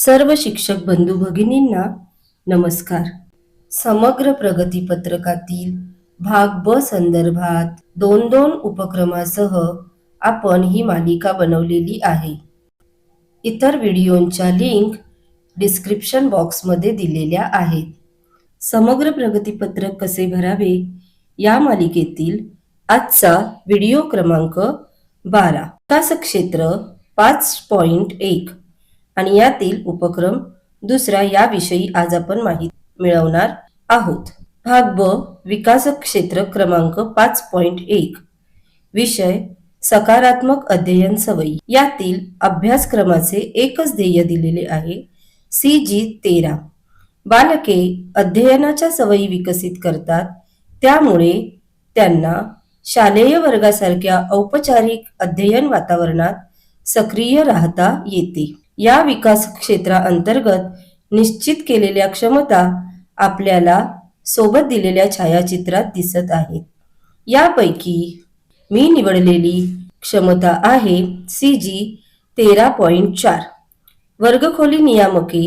सर्व शिक्षक बंधू भगिनींना नमस्कार। समग्र प्रगती पत्रकातील भाग ब संदर्भात 2-2 उपक्रमासह आपण ही मालिका बनवलेली आहे। इतर व्हिडिओंच्या लिंक डिस्क्रिप्शन बॉक्समध्ये दिलेल्या आहेत। समग्र प्रगती पत्रक कसे भरावे या मालिकेतील आजचा व्हिडिओ क्रमांक 12, विकास क्षेत्र 5.1 आणि यातील उपक्रम दुसरा याविषयी आज आपण माहिती मिळवणार आहोत। भाग ब, विकास क्षेत्र क्रमांक 5.1, विषय सकारात्मक अध्ययन सवयी। यातील अभ्यासक्रमाचे एकच ध्येय दिलेले आहे, CG13। बालके अध्ययनाच्या सवयी विकसित करतात, त्यामुळे त्यांना शालेय वर्गासारख्या औपचारिक अध्ययन वातावरणात सक्रिय राहता येते। या विकास क्षेत्राअंतर्गत निश्चित केलेल्या क्षमता आपल्याला सोबत दिलेल्या छायाचित्रात दिसत आहेत। यापैकी मी निवडलेली क्षमता आहे CG13.4। वर्गखोली नियामके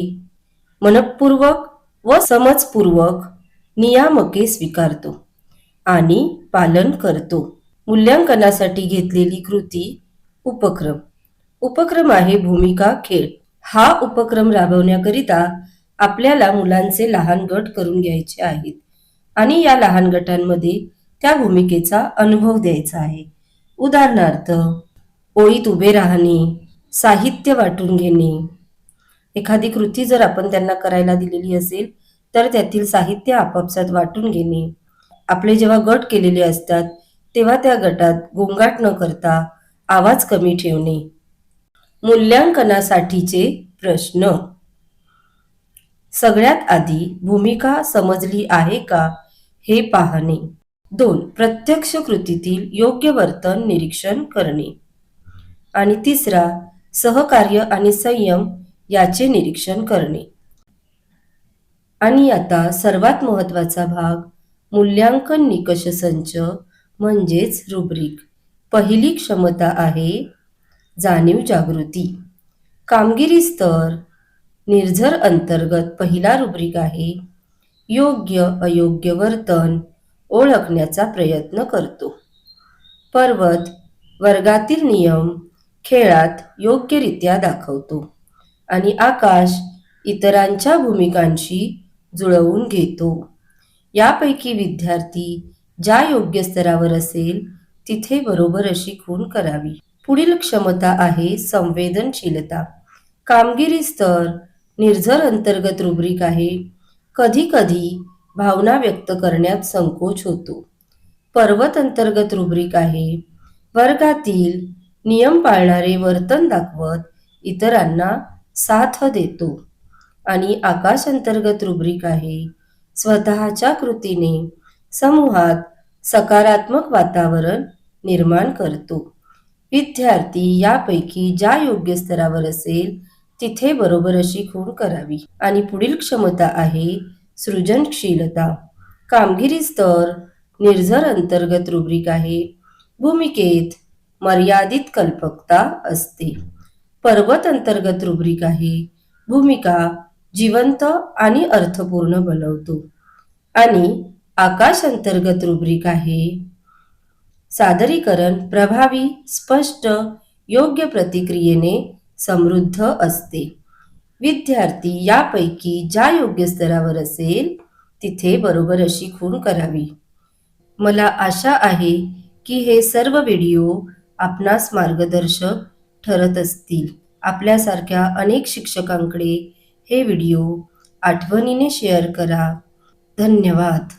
मनपूर्वक व समजपूर्वक नियामके स्वीकारतो आणि पालन करतो। मूल्यांकनासाठी घेतलेली कृती उपक्रम आहे भूमिका खेळ। हा उपक्रम राबवण्याकरिता आपल्याला मुलांचे लहान गट करून घ्यायचे आहेत आणि या लहान गटांमध्ये त्या भूमिकेचा अनुभव द्यायचा आहे। उदाहरणार्थ, ओळीत उभे राहणे, साहित्य वाटून घेणे। एखादी कृती जर आपण त्यांना करायला दिलेली असेल तर त्यातील साहित्य आपापसात वाटून घेणे। आपले जेव्हा गट केलेले असतात तेव्हा त्या गटात गोंगाट न करता आवाज कमी ठेवणे। मूल्यांकनासाठीचे प्रश्न। सगळ्यात आधी भूमिका समजली आहे का हे पाहणे। 2. प्रत्यक्ष कृतीतील योग्य वर्तन निरीक्षण करणे। आणि 3. सहकार्य आणि संयम याचे निरीक्षण करणे। आणि आता सर्वात महत्त्वाचा भाग, मूल्यांकन निकष संच म्हणजेच रुब्रिक। पहिली क्षमता आहे जाणीव जागृती। कामगिरी स्तर निर्झर अंतर्गत पहिला रुब्रिक आहे, योग्य अयोग्य वर्तन ओळखण्याचा प्रयत्न करतो। पर्वत वर्गातील नियम खेळात योग्यरित्या दाखवतो आणि आकाश इतरांच्या भूमिकांशी जुळवून घेतो। यापैकी विद्यार्थी ज्या योग्य स्तरावर असेल तिथे बरोबर अशी खूण करावी। पुढील क्षमता आहे संवेदनशीलता। कामगिरी स्तर निर्झर अंतर्गत रुब्रिक आहे, कधी कधी भावना व्यक्त करण्यात संकोच होतो। पर्वत अंतर्गत रुब्रिक आहे, वर्गातील नियम पाळणारे वर्तन दाखवत इतरांना साथ देतो। आणि आकाश अंतर्गत रुब्रिक आहे, स्वतःच्या कृतीने समूहात सकारात्मक वातावरण निर्माण करतो। विद्यार्थी यापैकी ज्या योग्य स्तरावर असेल तिथे बरोबर अशी खूण करावी। आणि पुढील क्षमता आहे सृजनशीलता। कामगिरी स्तर निर्झर अंतर्गत रुब्रिक आहे, भूमिकेत मर्यादित कल्पकता असते। पर्वत अंतर्गत रुब्रिक आहे, भूमिका जिवंत आणि अर्थपूर्ण बनवतो। आणि आकाश अंतर्गत रुब्रिक आहे, सादरीकरण प्रभावी, स्पष्ट, योग्य प्रतिक्रियेने समृद्ध असते। विद्यार्थी यापैकी ज्या योग्य स्तरावर असेल तिथे बरोबर अशी खूण करावी। मला आशा आहे की हे सर्व व्हिडिओ आपणास मार्गदर्शक ठरत असतील। आपल्यासारख्या अनेक शिक्षकांकडे हे व्हिडिओ आठवणीने शेअर करा। धन्यवाद।